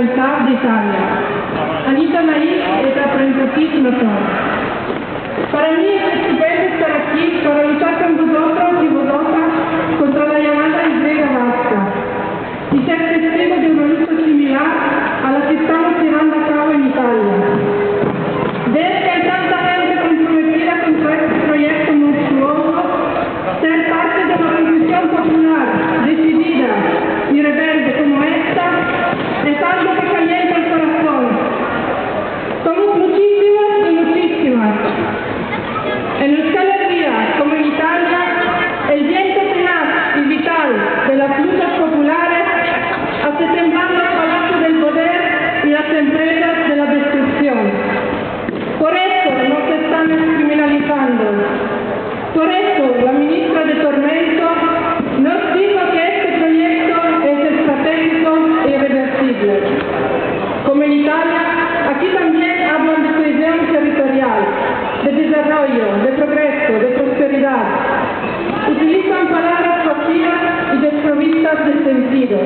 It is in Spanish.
libertad de Italia. Anita Maíz es representativa notoria. Para mí es estupendo estar aquí para luchar con vosotros y vosotras contra la llamada entrega vasca y ser testigo de una lucha similar a la que estamos llevando a cabo en Italia. Ver que hay tanta gente comprometida contra este proyecto monstruoso, ser parte de una posición popular, decidida y rebelde como esta, es algo que calienta el corazón. Somos muchísimas y muchísimas. En Euskal Herria, como en Italia, el viento tenaz y vital de las luchas populares hace temblar los palacios del poder y las empresas de la destrucción. Por eso nos están criminalizando. Por eso la ministra de Tormento nos dijo que este proyecto es estratégico e irreversible. Como en Italia, aquí también hablan de cohesión territorial, de desarrollo, de progreso, de prosperidad. Utilizan palabras vacías y desprovistas de sentido.